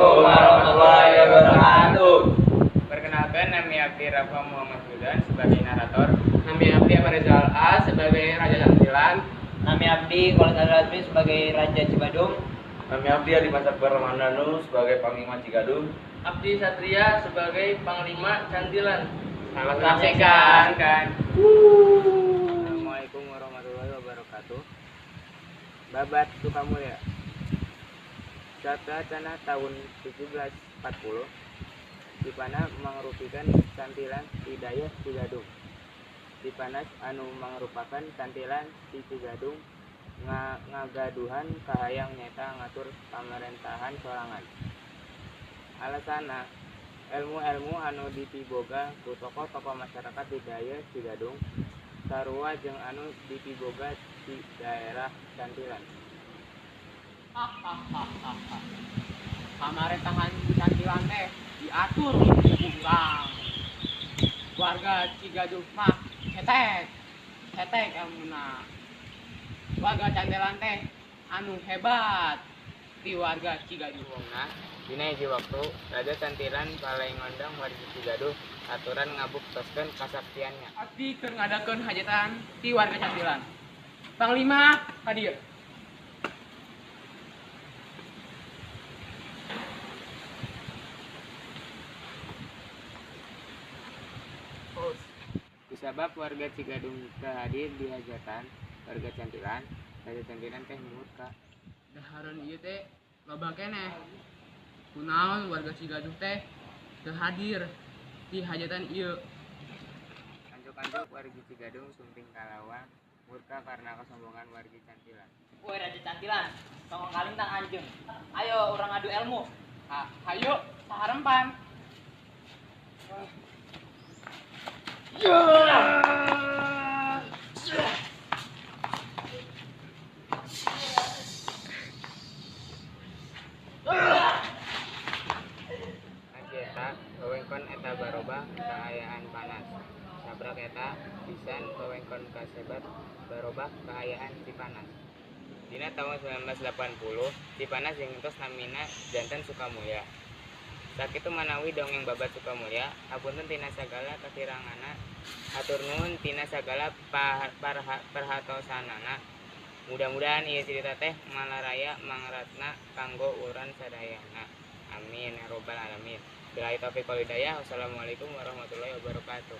Warahmatullahi wabarakatuh. Perkenalkan, nama Abdi Rafa Muhammad Hudan sebagai narator. Nami Abdi Amarizal A sebagai Raja Cantilan. Nami Abdi Kolonel Radmi sebagai Raja Cibadung. Nami Abdi Adi Masakbar Ramandanu sebagai Panglima Cigadung. Abdi Satria sebagai Panglima Cantilan. Selamat menyaksikan. Assalamualaikum warahmatullahi wabarakatuh. Babat Sukamulya. Satra Cana tahun 1740 di mana mangrupikan cantilan Hidayah Cigadung. Di panas anu mangrupakan cantilan di Cigadung ngagaduhan kahayang nyata ngatur pamarentahan sorangan. Alasana ilmu-ilmu anu dipiboga ku tokoh-tokoh masyarakat Hidayah Cigadung sarua jeung anu dipiboga di daerah cantilan. Pamarentahan Cantilan teh diatur kurang. Warga Cigadung mah hetek amuna. Warga Cantilan teh anu hebat di warga Cigadung. Nah, dina hiji waktu Raja Cantilan palai ngondang warga Cigadung aturan ngabuktoskeun kasaktiannya. Abdi keur ngadakeun hajatan di warga Cantilan. Panglima ka dieu. Kusabab warga Cigadung teu hadir di hajatan warga Cantilan, Raja Cantilan teh murka. Dahareun ieu teh loba keneh. Kunaon warga Cigadung teh teu hadir di hajatan ieu. Anjuk-anjuk warga Cigadung sumping kalawang murka karena kesombongan warga Cantilan. Woi Raja Cantilan, tongong kalintang anjeun. Ayo urang adu ilmu. Hayo saharempan. Eta wewengkon eta barobah kaayaan panas. Sabrak eta pisan wewengkon kasebat barobah kaayaan Cipanas. Dina tahun 1980, Cipanas jeung namina janten Sukamulya. Sakitu manawi dongeng babat Sukamulya, hapunten tina sagala kakiranganna, hatur nuhun tina sagala perhatosanana. Mudah-mudahan ieu cerita teh malaraya mangratna kanggo urang sadayana. Amin ya robbal alamin. Billahi taufiq wal hidayah. Wassalamualaikum warahmatullahi wabarakatuh.